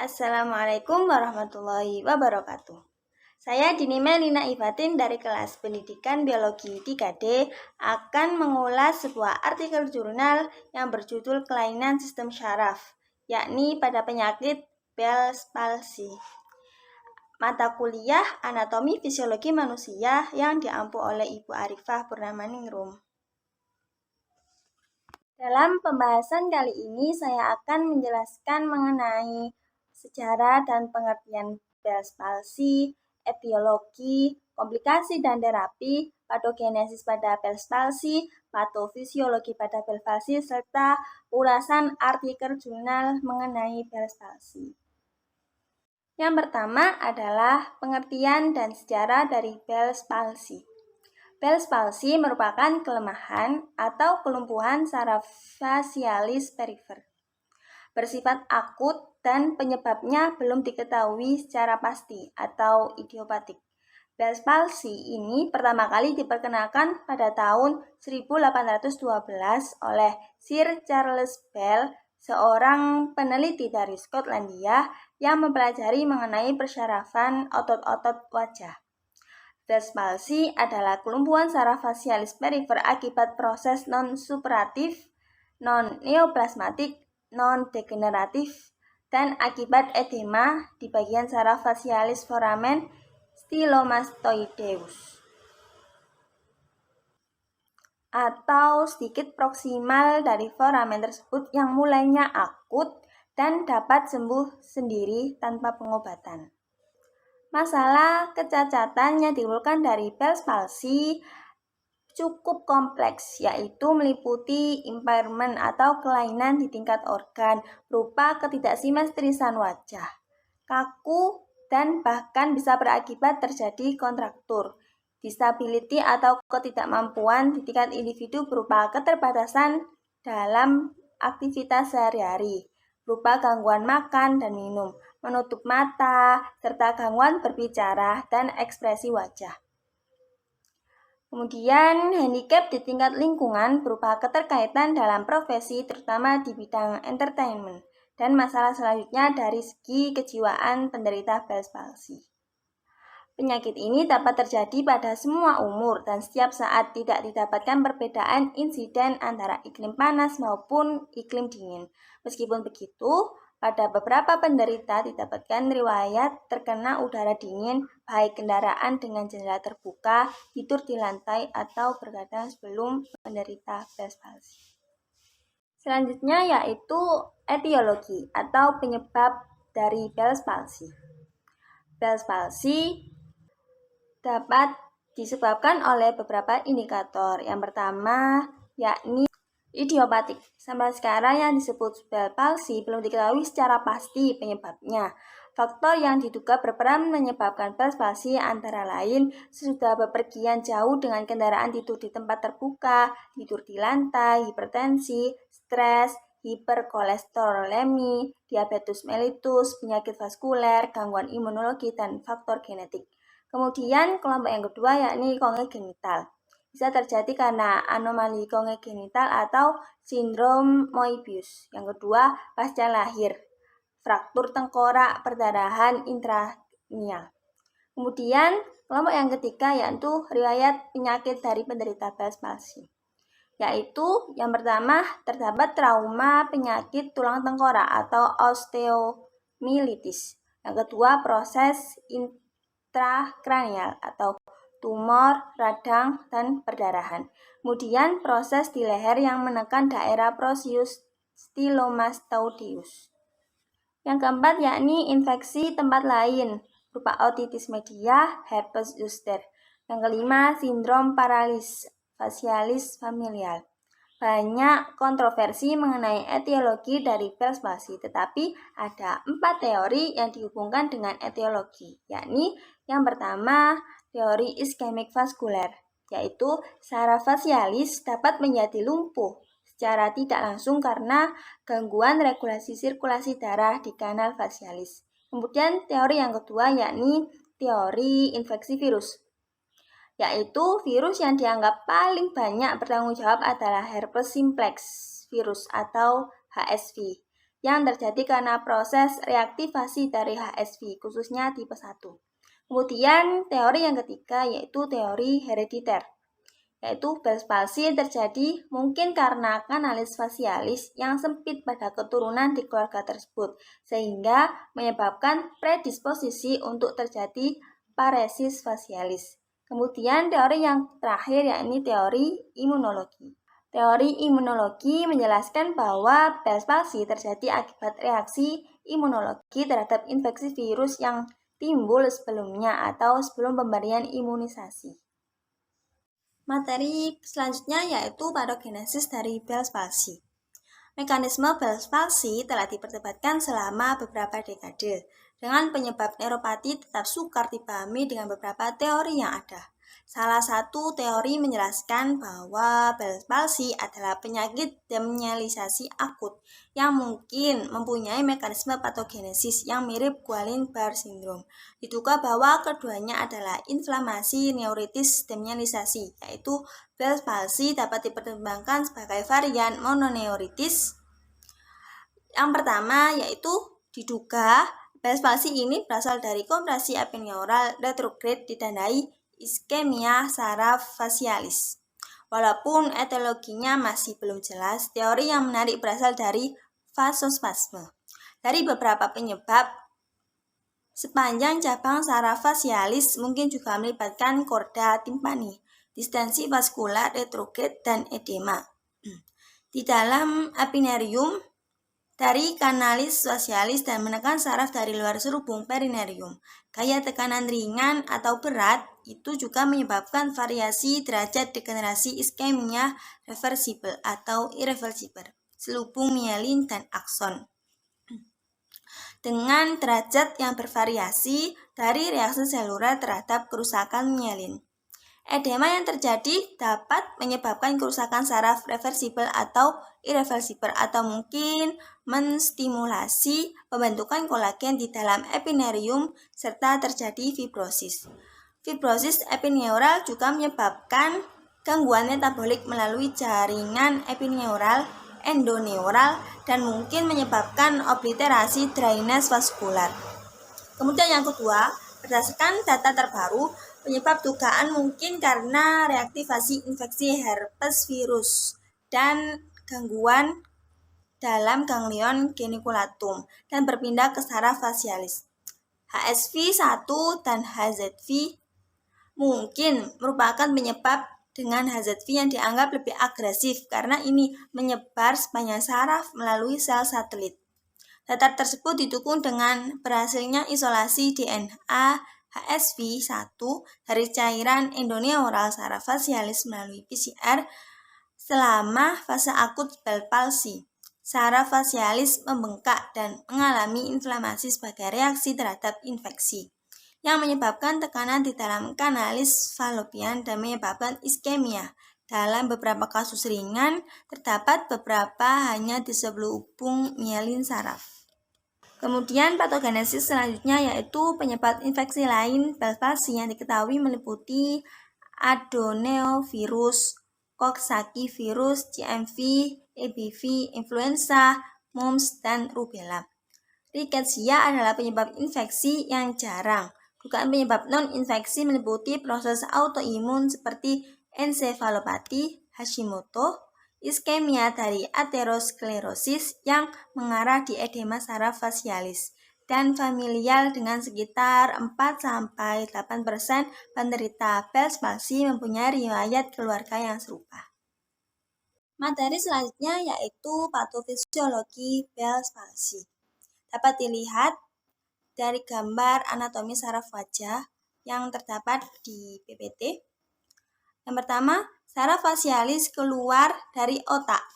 Assalamualaikum warahmatullahi wabarakatuh. Saya Dini Melina Ifatin dari kelas pendidikan biologi 3D akan mengulas sebuah artikel jurnal yang berjudul kelainan sistem syaraf, yakni pada penyakit Bell's palsy. Mata kuliah anatomi fisiologi manusia yang diampu oleh Ibu Arifah Purnamaningrum. Dalam pembahasan kali ini saya akan menjelaskan mengenai sejarah dan pengertian Bell's palsy, etiologi, komplikasi dan terapi, patogenesis pada Bell's palsy, patofisiologi pada Bell's palsy, serta ulasan artikel jurnal mengenai Bell's palsy. Yang pertama adalah pengertian dan sejarah dari Bell's palsy. Bell's palsy merupakan kelemahan atau kelumpuhan saraf facialis perifer. Bersifat akut dan penyebabnya belum diketahui secara pasti atau idiopatik. Bell's palsy ini pertama kali diperkenalkan pada tahun 1812 oleh Sir Charles Bell, seorang peneliti dari Skotlandia yang mempelajari mengenai persyarafan otot-otot wajah. Bell's palsy adalah kelumpuhan saraf facialis perifer akibat proses non-supuratif, non-neoplasmatik, non-degeneratif, dan akibat edema di bagian saraf facialis foramen stylomastoideus atau sedikit proksimal dari foramen tersebut yang mulainya akut dan dapat sembuh sendiri tanpa pengobatan. Masalah kecacatan yang ditimbulkan dari Bell's palsy cukup kompleks, yaitu meliputi impairment atau kelainan di tingkat organ berupa ketidaksimetrisan wajah, kaku, dan bahkan bisa berakibat terjadi kontraktur, disability atau ketidakmampuan di tingkat individu berupa keterbatasan dalam aktivitas sehari-hari, berupa gangguan makan dan minum, menutup mata, serta gangguan berbicara dan ekspresi wajah. Kemudian, handicap di tingkat lingkungan berupa keterkaitan dalam profesi terutama di bidang entertainment. Dan masalah selanjutnya dari segi kejiwaan penderita Bell's palsy. Penyakit ini dapat terjadi pada semua umur dan setiap saat tidak didapatkan perbedaan insiden antara iklim panas maupun iklim dingin. Meskipun begitu, pada beberapa penderita didapatkan riwayat terkena udara dingin, baik kendaraan dengan jendela terbuka, tidur di lantai, atau bergadang sebelum penderita Bell's palsy. Selanjutnya yaitu etiologi atau penyebab dari Bell's palsy. Bell's palsy dapat disebabkan oleh beberapa indikator. Yang pertama yakni idiopatik. Sampai sekarang yang disebut Bell's palsy belum diketahui secara pasti penyebabnya. Faktor yang diduga berperan menyebabkan Bell's palsy antara lain sesudah bepergian jauh dengan kendaraan, tidur di tempat terbuka, tidur di lantai, hipertensi, stres, hiperkolesterolemi, diabetes mellitus, penyakit vaskuler, gangguan imunologi, dan faktor genetik. Kemudian kelompok yang kedua yakni kongenital. Bisa terjadi karena anomali kongenital atau sindrom Moebius. Yang kedua, pasca lahir, fraktur tengkorak, perdarahan intracranial. Kemudian, kelompok yang ketiga yaitu riwayat penyakit dari penderita Bell's palsy. Yaitu yang pertama, terdapat trauma penyakit tulang tengkorak atau osteomyelitis. Yang kedua, proses intracranial atau tumor, radang, dan perdarahan. Kemudian proses di leher yang menekan daerah Proceus stylomastoideus. Yang keempat yakni infeksi tempat lain berupa otitis media, herpes zoster. Yang kelima sindrom paralis facialis familial. Banyak kontroversi mengenai etiologi dari Bell's palsy, tetapi ada 4 teori yang dihubungkan dengan etiologi, yakni yang pertama teori iskemik vaskuler, yaitu saraf facialis dapat menjadi lumpuh secara tidak langsung karena gangguan regulasi sirkulasi darah di kanal facialis. Kemudian teori yang kedua yakni teori infeksi virus, yaitu virus yang dianggap paling banyak bertanggung jawab adalah herpes simplex virus atau HSV. yang terjadi karena proses reaktivasi dari HSV, khususnya tipe 1. Kemudian teori yang ketiga yaitu teori herediter, yaitu Bell's palsy terjadi mungkin karena kanalis fasialis yang sempit pada keturunan di keluarga tersebut, sehingga menyebabkan predisposisi untuk terjadi paresis fasialis. Kemudian teori yang terakhir yakni teori imunologi. Teori imunologi menjelaskan bahwa Bell's palsy terjadi akibat reaksi imunologi terhadap infeksi virus yang timbul sebelumnya atau sebelum pemberian imunisasi. Materi selanjutnya yaitu patogenesis dari Bell's palsy. Mekanisme Bell's palsy telah diperdebatkan selama beberapa dekade. Dengan penyebab neuropati tetap sukar dipahami dengan beberapa teori yang ada. Salah satu teori menjelaskan bahwa Bell's palsy adalah penyakit demyelisasi akut yang mungkin mempunyai mekanisme patogenesis yang mirip Guillain-Barré syndrome. Diduga bahwa keduanya adalah inflamasi neuritis demyelisasi, yaitu Bell's palsy dapat dipertimbangkan sebagai varian mononeuritis. Yang pertama yaitu diduga Bell's palsy ini berasal dari kompresi epineural retrograde ditandai iskemia saraf fasialis. Walaupun etiologinya masih belum jelas, teori yang menarik berasal dari vasospasme. Dari beberapa penyebab, sepanjang cabang saraf fasialis mungkin juga melibatkan korda timpani, distensi vaskular retrograde, dan edema. Di dalam epinerium, dari kanalis fasialis dan menekan saraf dari luar serubung perineurium. Gaya tekanan ringan atau berat itu juga menyebabkan variasi derajat degenerasi iskemia reversible atau irreversible, selubung mielin dan akson. Dengan derajat yang bervariasi dari reaksi seluler terhadap kerusakan mielin. Edema yang terjadi dapat menyebabkan kerusakan saraf reversibel atau irreversibel atau mungkin menstimulasi pembentukan kolagen di dalam epinerium serta terjadi fibrosis. Fibrosis epineural juga menyebabkan gangguan metabolik melalui jaringan epineural, endoneural, dan mungkin menyebabkan obliterasi drainase vaskular. Kemudian yang kedua, berdasarkan data terbaru, penyebab dugaan mungkin karena reaktivasi infeksi herpes virus dan gangguan dalam ganglion geniculatum dan berpindah ke saraf fasialis. HSV1 dan HZV mungkin merupakan penyebab dengan HZV yang dianggap lebih agresif karena ini menyebar sepanjang saraf melalui sel satelit. Data tersebut didukung dengan berhasilnya isolasi DNA HSV1 dari cairan endoneural saraf fasialis melalui PCR selama fase akut Bell's palsy. Saraf fasialis membengkak dan mengalami inflamasi sebagai reaksi terhadap infeksi yang menyebabkan tekanan di dalam kanalis fallopian dan menyebabkan iskemia. Dalam beberapa kasus ringan, terdapat beberapa hanya di sublumbung mielin saraf. Kemudian patogenesis selanjutnya yaitu penyebab infeksi lain Bell's palsy yang diketahui meliputi adenovirus, Coxsackie virus, CMV, EBV, influenza, mumps, dan rubella. Rickettsia adalah penyebab infeksi yang jarang. Dugaan penyebab non-infeksi meliputi proses autoimun seperti ensefalopati, Hashimoto, iskemia dari aterosklerosis yang mengarah di edema saraf fasialis, dan familial dengan sekitar 4-8% penderita Bell's palsy mempunyai riwayat keluarga yang serupa. Materi selanjutnya yaitu patofisiologi Bell's palsy. Dapat dilihat dari gambar anatomi saraf wajah yang terdapat di PPT. Yang pertama, saraf fasialis keluar dari otak.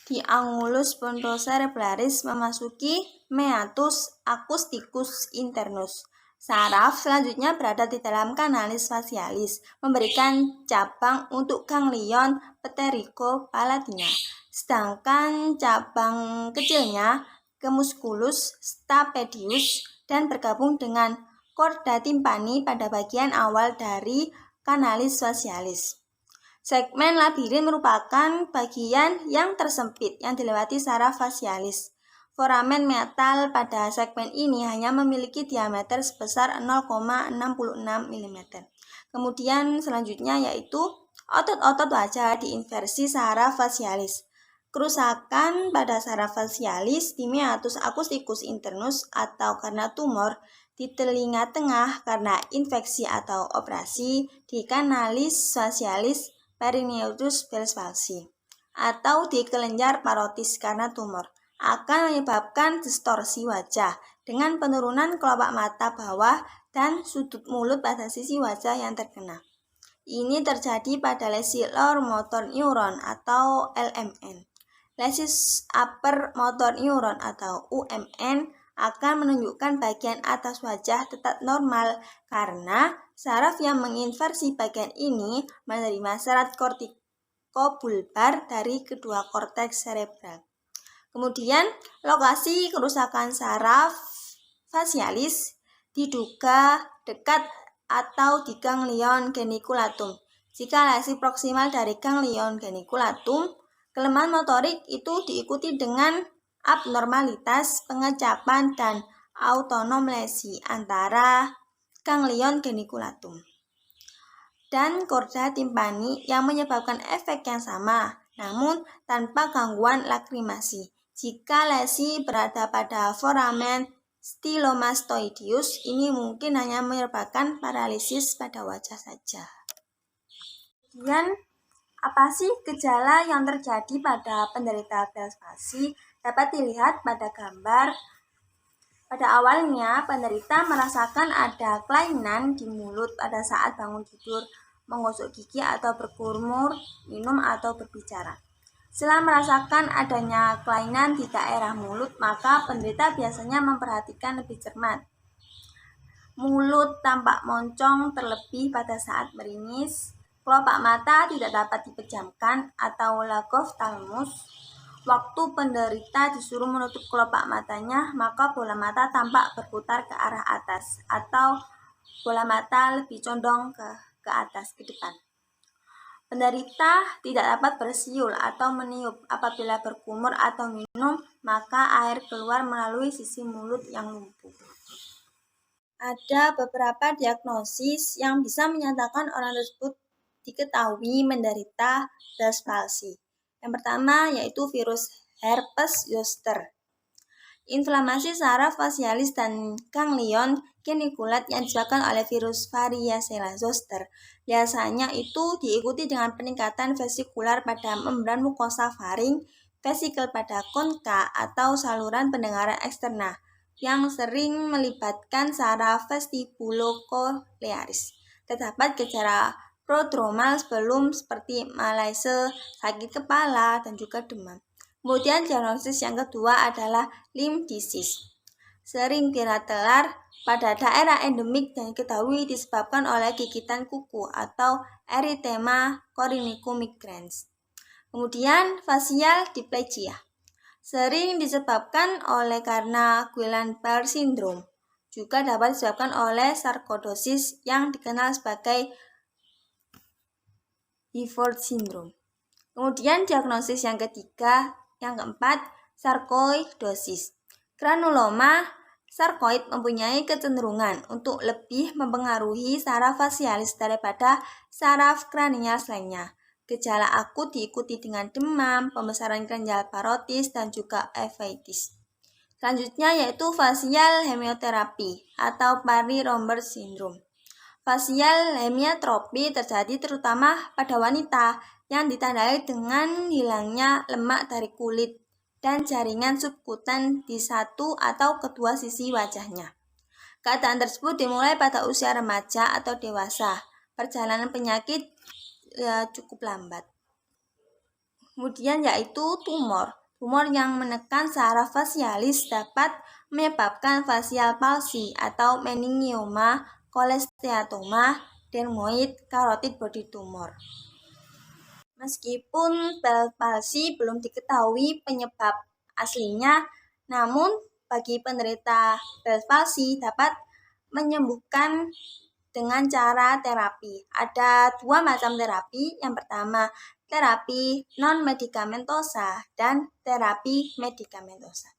Di angulus pontocerebralis memasuki meatus acousticus internus. Saraf selanjutnya berada di dalam kanalis fasialis, memberikan cabang untuk ganglion ptericopalatina. Sedangkan cabang kecilnya ke musculus stapedius dan bergabung dengan korda timpani pada bagian awal dari kanalis fasialis. Segmen labirin merupakan bagian yang tersempit yang dilewati saraf fasialis. Foramen metal pada segmen ini hanya memiliki diameter sebesar 0,66 mm. Kemudian selanjutnya yaitu otot-otot wajah diinversi saraf fasialis. Kerusakan pada saraf fasialis di meatus acusticus internus atau karena tumor di telinga tengah karena infeksi atau operasi di kanalis fasialis perineus Bell's palsy atau di kelenjar parotis karena tumor akan menyebabkan distorsi wajah dengan penurunan kelopak mata bawah dan sudut mulut pada sisi wajah yang terkena. Ini terjadi pada lesi lower motor neuron atau LMN. Lesi upper motor neuron atau UMN akan menunjukkan bagian atas wajah tetap normal karena saraf yang menginversi bagian ini menerima serat kortikobulbar dari kedua korteks cerebral. Kemudian, lokasi kerusakan saraf fasialis diduga dekat atau di ganglion geniculatum. Jika lesi proksimal dari ganglion geniculatum, kelemahan motorik itu diikuti dengan abnormalitas pengecapan dan autonom lesi antara ganglion geniculatum dan korda timpani yang menyebabkan efek yang sama, namun tanpa gangguan lakrimasi. Jika lesi berada pada foramen stylomastoideus, ini mungkin hanya menyebabkan paralisis pada wajah saja. Kemudian, apa sih gejala yang terjadi pada penderita Bell's palsy? Dapat dilihat pada gambar. Pada awalnya, penderita merasakan ada kelainan di mulut pada saat bangun tidur, menggosok gigi atau berkumur, minum atau berbicara. Setelah merasakan adanya kelainan di daerah mulut, maka penderita biasanya memperhatikan lebih cermat. Mulut tampak moncong terlebih pada saat meringis, kelopak mata tidak dapat dipejamkan atau lack of thalamus. Waktu penderita disuruh menutup kelopak matanya, maka bola mata tampak berputar ke arah atas atau bola mata lebih condong ke atas, ke depan. Penderita tidak dapat bersiul atau meniup. Apabila berkumur atau minum, maka air keluar melalui sisi mulut yang lumpuh. Ada beberapa diagnosis yang bisa menyatakan orang tersebut diketahui menderita Bell's palsy. Yang pertama yaitu virus herpes zoster. Inflamasi saraf fasialis dan ganglion geniculat yang disebabkan oleh virus Varicella zoster. Biasanya itu diikuti dengan peningkatan vesikular pada membran mukosa faring, vesikel pada konka atau saluran pendengaran eksterna yang sering melibatkan saraf vestibulocochlearis. Terdapat gejala prodromal sebelum seperti malaise, sakit kepala, dan juga demam. Kemudian diagnosis yang kedua adalah Lyme disease. Sering bilateral pada daerah endemik dan diketahui disebabkan oleh gigitan kuku atau erythema corynecum migrans. Kemudian facial diplegia. Sering disebabkan oleh karena Guillain-Barré syndrome. Juga dapat disebabkan oleh sarkoidosis yang dikenal sebagai Gifford syndrome. Kemudian diagnosis yang ketiga, yang keempat, sarkoidosis. Granuloma sarkoid mempunyai kecenderungan untuk lebih mempengaruhi saraf fasialis daripada saraf kranial lainnya. Gejala akut diikuti dengan demam, pembesaran kelenjar parotis, dan juga uveitis. Selanjutnya yaitu facial hemioterapi atau Parry-Roberts syndrome. Facial hemiotropi terjadi terutama pada wanita yang ditandai dengan hilangnya lemak dari kulit dan jaringan subkutan di satu atau kedua sisi wajahnya. Keadaan tersebut dimulai pada usia remaja atau dewasa. Perjalanan penyakit cukup lambat. Kemudian yaitu tumor. Tumor yang menekan saraf fasialis dapat menyebabkan facial palsy atau meningioma, cholesteatoma, dermoid, carotid body tumor. Meskipun Bell's palsy belum diketahui penyebab aslinya, namun bagi penderita Bell's palsy dapat menyembuhkan dengan cara terapi. Ada dua macam terapi. Yang pertama, terapi non-medikamentosa dan terapi medikamentosa.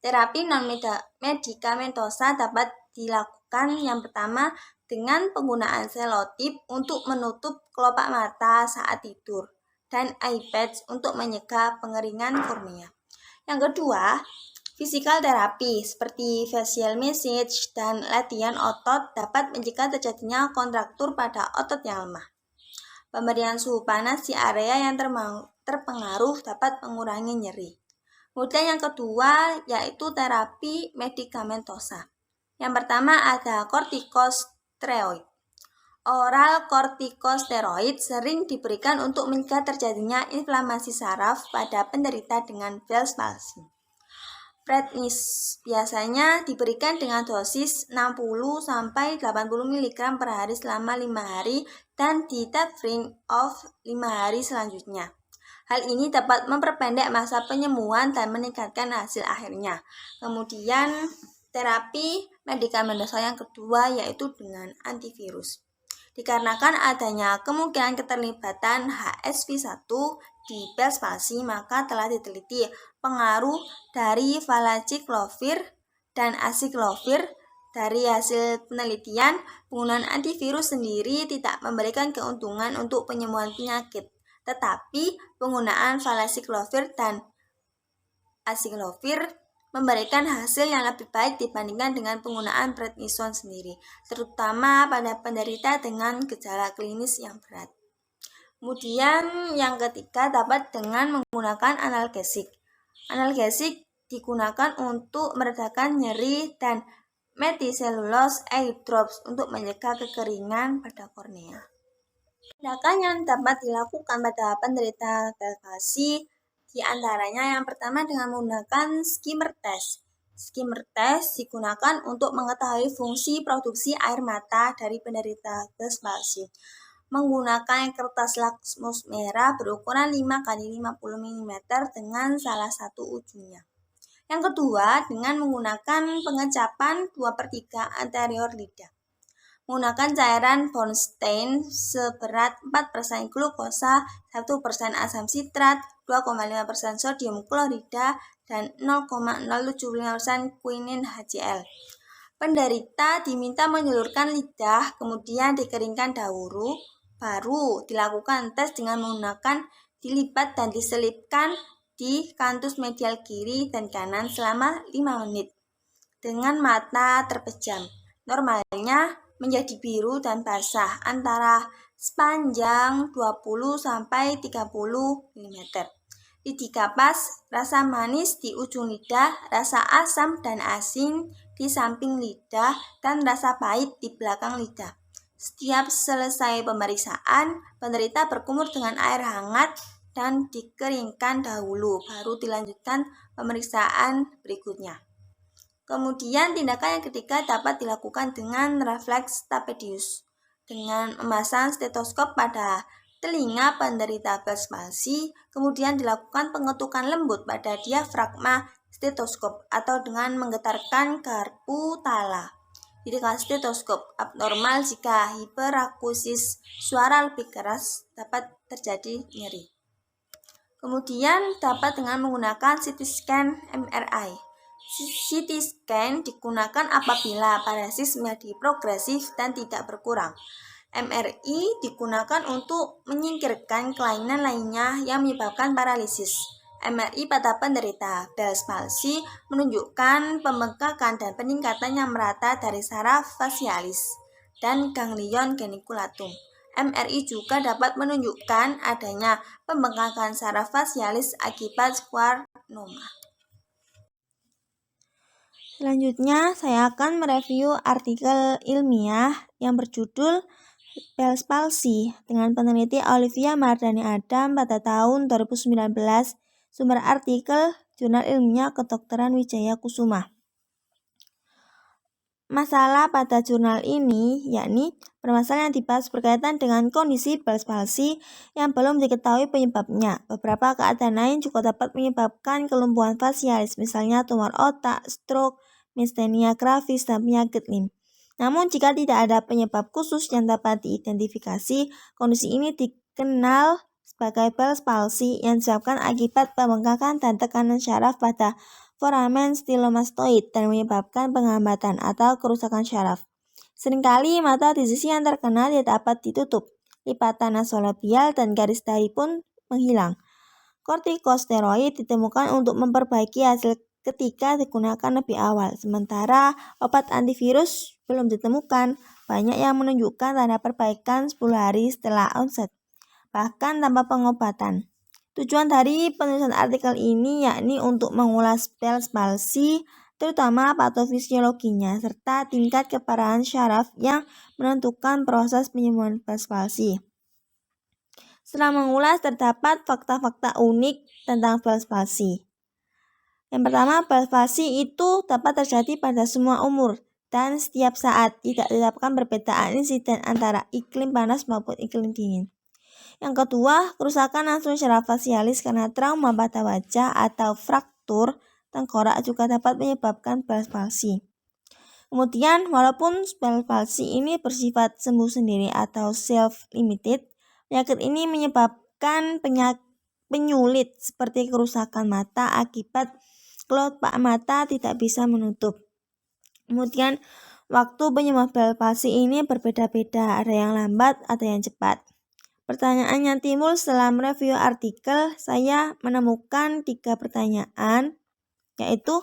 Terapi non-medikamentosa dapat dilakukan yang pertama dengan penggunaan selotip untuk menutup kelopak mata saat tidur dan eye patch untuk menyegah pengeringan kornea. Yang kedua, physical therapy seperti facial massage dan latihan otot dapat mencegah terjadinya kontraktur pada otot yang lemah. Pemberian suhu panas di area yang terpengaruh dapat mengurangi nyeri. Kemudian yang kedua yaitu terapi medikamentosa. Yang pertama ada kortikosteroid. Oral kortikosteroid sering diberikan untuk mencegah terjadinya inflamasi saraf pada penderita dengan Bell's palsy. Prednis biasanya diberikan dengan dosis 60-80 mg per hari selama 5 hari dan di tapering off 5 hari selanjutnya. Hal ini dapat memperpendek masa penyembuhan dan meningkatkan hasil akhirnya. Kemudian terapi medikamentosa yang kedua yaitu dengan antivirus. Dikarenakan adanya kemungkinan keterlibatan HSV1 di Bell's palsy, maka telah diteliti pengaruh dari valacyclovir dan acyclovir. Dari hasil penelitian, penggunaan antivirus sendiri tidak memberikan keuntungan untuk penyembuhan penyakit. Tetapi penggunaan valacyclovir dan acyclovir memberikan hasil yang lebih baik dibandingkan dengan penggunaan prednison sendiri, terutama pada penderita dengan gejala klinis yang berat. Kemudian yang ketiga dapat dengan menggunakan analgesik. Analgesik digunakan untuk meredakan nyeri dan methicellulose eye drops untuk mencegah kekeringan pada kornea. Tindakan yang dapat dilakukan pada penderita Bell's palsy di antaranya yang pertama dengan menggunakan skimmer test. Skimmer test digunakan untuk mengetahui fungsi produksi air mata dari penderita Bell's palsy. Menggunakan kertas lakmus merah berukuran 5x50 mm dengan salah satu ujungnya. Yang kedua dengan menggunakan pengecapan 2/3 anterior lidah. Menggunakan cairan Bornstein seberat 4% glukosa, 1% asam sitrat, 2,5% sodium klorida, dan 0,075% quinine HCl. Penderita diminta menyulurkan lidah, kemudian dikeringkan dahulu, baru dilakukan tes dengan menggunakan dilipat dan diselipkan di kantus medial kiri dan kanan selama 5 menit dengan mata terpejam. Normalnya menjadi biru dan basah antara sepanjang 20-30 mm. Lidi kapas, rasa manis di ujung lidah, rasa asam dan asin di samping lidah, dan rasa pahit di belakang lidah. Setiap selesai pemeriksaan, penderita berkumur dengan air hangat dan dikeringkan dahulu, baru dilanjutkan pemeriksaan berikutnya. Kemudian tindakan yang ketiga dapat dilakukan dengan refleks stapedius. Dengan memasang stetoskop pada telinga penderita Bell's palsy, kemudian dilakukan pengetukan lembut pada diafragma stetoskop atau dengan menggetarkan garpu tala. Jika stetoskop abnormal, jika hiperakusis suara lebih keras, dapat terjadi nyeri. Kemudian dapat dengan menggunakan CT scan MRI. CT scan digunakan apabila paresis menjadi progresif dan tidak berkurang. MRI digunakan untuk menyingkirkan kelainan lainnya yang menyebabkan paralisis. MRI pada penderita Bell's palsy menunjukkan pembengkakan dan peningkatan yang merata dari saraf facialis dan ganglion geniculatum. MRI juga dapat menunjukkan adanya pembengkakan saraf facialis akibat schwannoma. Selanjutnya, saya akan mereview artikel ilmiah yang berjudul Bell's palsy dengan peneliti Olivia Mardani Adam pada tahun 2019. Sumber artikel Jurnal Ilmiah Kedokteran Wijaya Kusuma. Masalah pada jurnal ini yakni permasalahan yang dibahas berkaitan dengan kondisi Bell's palsy yang belum diketahui penyebabnya. Beberapa keadaan lain juga dapat menyebabkan kelumpuhan facialis, misalnya tumor otak, stroke, miastenia gravis, dan penyakit lim. Namun jika tidak ada penyebab khusus yang dapat diidentifikasi, kondisi ini dikenal sebagai Bell's palsy yang disebabkan akibat pembengkakan dan tekanan syaraf pada foramen stylomastoid dan menyebabkan penghambatan atau kerusakan syaraf. Seringkali mata di sisi yang terkena tidak dapat ditutup, lipatan nasolabial dan garis dahi pun menghilang. Kortikosteroid ditemukan untuk memperbaiki hasil ketika digunakan lebih awal, sementara obat antivirus belum ditemukan. Banyak yang menunjukkan tanda perbaikan 10 hari setelah onset, bahkan tanpa pengobatan. Tujuan dari penulisan artikel ini yakni untuk mengulas Bell's palsy, terutama patofisiologinya, serta tingkat keparahan syaraf yang menentukan proses penyembuhan Bell's palsy. Setelah mengulas, terdapat fakta-fakta unik tentang Bell's palsy. Yang pertama, Bell's palsy itu dapat terjadi pada semua umur dan setiap saat, tidak didapatkan perbedaan insiden antara iklim panas maupun iklim dingin. Yang kedua, kerusakan langsung syaraf fasialis karena trauma pada wajah atau fraktur tengkorak juga dapat menyebabkan Bell's palsy. Kemudian, walaupun Bell's palsy ini bersifat sembuh sendiri atau self-limited, penyakit ini menyebabkan penyulit seperti kerusakan mata akibat kelopak mata tidak bisa menutup. Kemudian, waktu penyembuhan Bell's palsy ini berbeda-beda, ada yang lambat, ada yang cepat. Pertanyaan yang timbul setelah mereview artikel, saya menemukan 3 pertanyaan, yaitu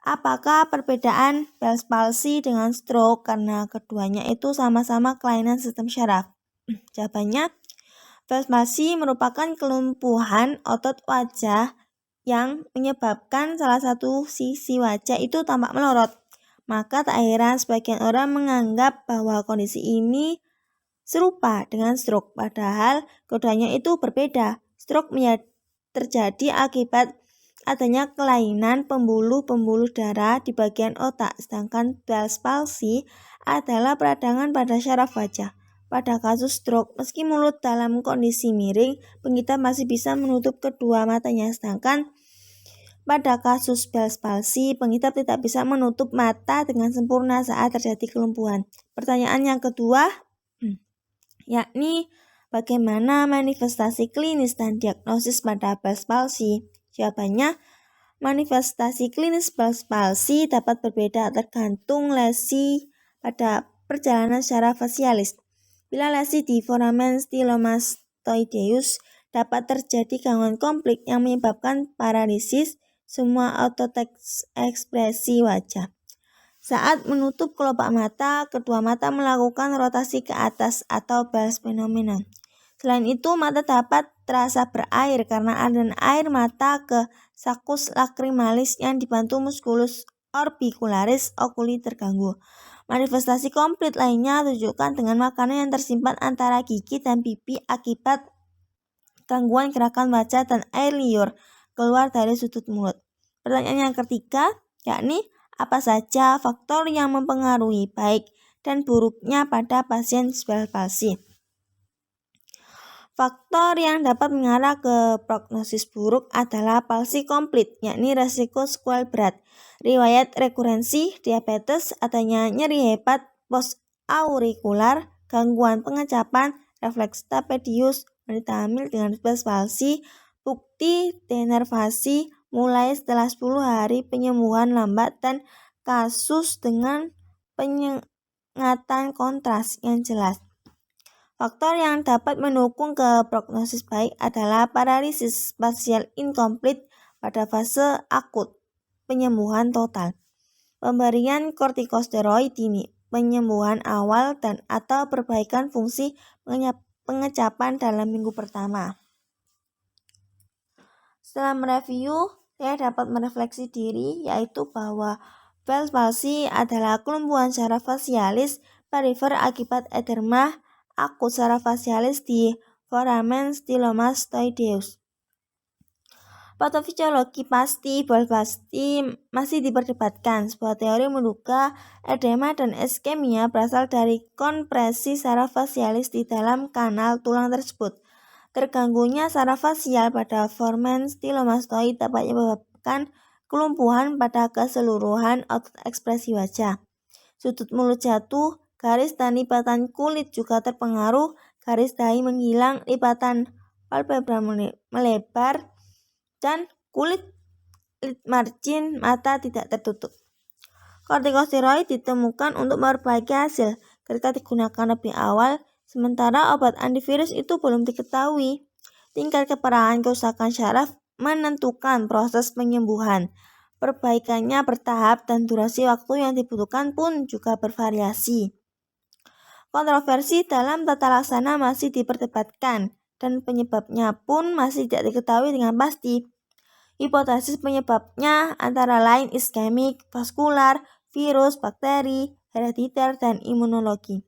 apakah perbedaan Bell's palsy dengan stroke karena keduanya itu sama-sama kelainan sistem syaraf? Jawabannya, Bell's palsy merupakan kelumpuhan otot wajah yang menyebabkan salah satu sisi wajah itu tampak melorot. Maka tak heran sebagian orang menganggap bahwa kondisi ini serupa dengan stroke, padahal keduanya itu berbeda. Stroke terjadi akibat adanya kelainan pembuluh-pembuluh darah di bagian otak, sedangkan Bell's palsy adalah peradangan pada syaraf wajah. Pada kasus stroke, meski mulut dalam kondisi miring, pengidap masih bisa menutup kedua matanya, sedangkan pada kasus Bell's palsy, pengidap tidak bisa menutup mata dengan sempurna saat terjadi kelumpuhan. Pertanyaan yang kedua, yakni bagaimana manifestasi klinis dan diagnosis pada Bell's palsy? Jawabannya, manifestasi klinis Bell's palsy dapat berbeda tergantung lesi pada perjalanan syaraf fasialis. Bila lesi di foramen stylomastoideus, dapat terjadi gangguan komplik yang menyebabkan paralisis semua otot ekspresi wajah. Saat menutup kelopak mata, kedua mata melakukan rotasi ke atas atau Bell's phenomenon. Selain itu, mata dapat terasa berair karena aliran air mata ke sakus lacrimalis yang dibantu muskulus orbicularis oculi terganggu. Manifestasi komplit lainnya tunjukkan dengan makanan yang tersimpan antara gigi dan pipi akibat gangguan gerakan wajah dan air liur keluar dari sudut mulut. Pertanyaan yang ketiga, yakni apa saja faktor yang mempengaruhi baik dan buruknya pada pasien Bell's palsy? Faktor yang dapat mengarah ke prognosis buruk adalah palsi komplit, yakni resiko sequel berat, riwayat rekurensi, diabetes, adanya nyeri hebat post-aurikular, gangguan pengecapan, refleks stapedius, wanita hamil dengan Bell's palsy, bukti denervasi mulai setelah 10 hari, penyembuhan lambat, dan kasus dengan penyengatan kontras yang jelas. Faktor yang dapat mendukung ke prognosis baik adalah paralisis spasial incomplete pada fase akut, penyembuhan total, pemberian kortikosteroid dini, penyembuhan awal dan atau perbaikan fungsi pengecapan dalam minggu pertama. Setelah mereview, saya dapat merefleksi diri, yaitu bahwa Bell's palsy adalah kelumpuhan syaraf fasialis perifer akibat edema akut syaraf fasialis di foramen stylomastoideus. Patofisiologi pasti Bell's palsy masih diperdebatkan. Sebuah teori menduga edema dan iskemia berasal dari kompresi syaraf fasialis di dalam kanal tulang tersebut. Terganggunya syaraf fasial pada foramen stylomastoid dapat menyebabkan kelumpuhan pada keseluruhan otot ekspresi wajah. sudut mulut jatuh, garis dan lipatan kulit juga terpengaruh, garis dahi menghilang, lipatan palpebra melebar, dan kulit margin mata tidak tertutup. Kortikosteroid ditemukan untuk memperbaiki hasil ketika digunakan lebih awal, sementara obat antivirus itu belum diketahui. Tingkat keparahan kerusakan syaraf menentukan proses penyembuhan. Perbaikannya bertahap dan durasi waktu yang dibutuhkan pun juga bervariasi. Kontroversi dalam tata laksana masih diperdebatkan dan penyebabnya pun masih tidak diketahui dengan pasti. Hipotesis penyebabnya antara lain iskemik, vaskular, virus, bakteri, herediter, dan imunologi.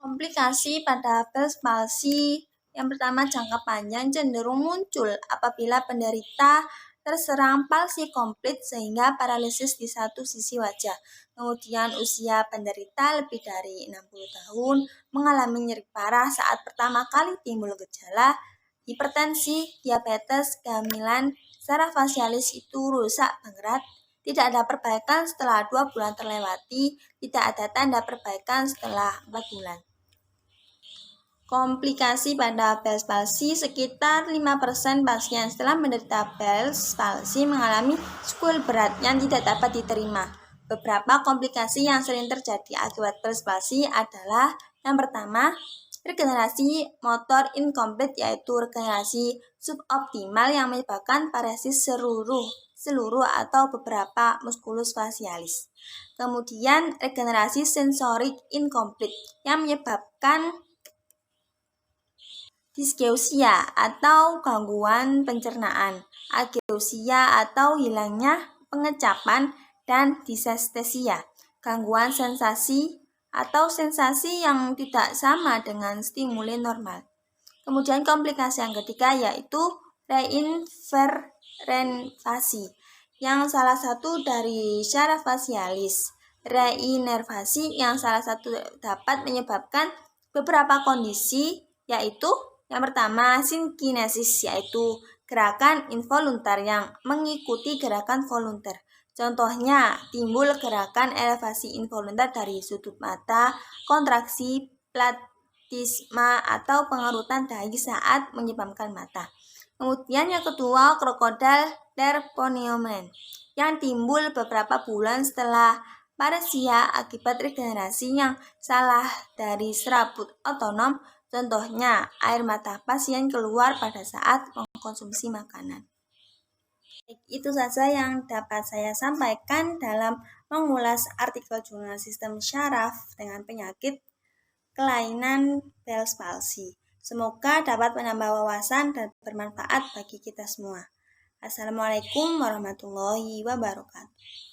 Komplikasi pada Bell's palsy yang pertama, jangka panjang cenderung muncul apabila penderita terserang palsi komplit sehingga paralisis di satu sisi wajah. Kemudian usia penderita lebih dari 60 tahun, mengalami nyeri parah saat pertama kali timbul gejala, hipertensi, diabetes, kehamilan, saraf fasialis itu rusak berat, tidak ada perbaikan setelah 2 bulan terlewati, tidak ada tanda perbaikan setelah 4 bulan. Komplikasi pada Bell's palsy, sekitar 5% pasien setelah menderita Bell's palsy mengalami sequel berat yang tidak dapat diterima. Beberapa komplikasi yang sering terjadi akibat Bell's palsy adalah yang pertama, regenerasi motor incomplete, yaitu regenerasi suboptimal yang menyebabkan paresis seluruh atau beberapa muskulus fasialis. Kemudian regenerasi sensorik incomplete yang menyebabkan disgeusia atau gangguan pencernaan, ageusia atau hilangnya pengecapan, dan disestesia, gangguan sensasi atau sensasi yang tidak sama dengan stimuli normal. Kemudian komplikasi yang ketiga yaitu reinnervasi, yang salah satu dari syaraf fasialis. Reinervasi yang salah satu dapat menyebabkan beberapa kondisi, yaitu yang pertama, sinkinesis, yaitu gerakan involuntar yang mengikuti gerakan voluntar. Contohnya, timbul gerakan elevasi involuntar dari sudut mata, kontraksi platisma, atau pengerutan dahi saat menyipamkan mata. Kemudian yang kedua, crocodile phenomenon, yang timbul beberapa bulan setelah paresia akibat regenerasi yang salah dari serabut otonom. Contohnya, air mata pasien keluar pada saat mengkonsumsi makanan. Itu saja yang dapat saya sampaikan dalam mengulas artikel jurnal sistem syaraf dengan penyakit kelainan Bell's palsy. Semoga dapat menambah wawasan dan bermanfaat bagi kita semua. Assalamualaikum warahmatullahi wabarakatuh.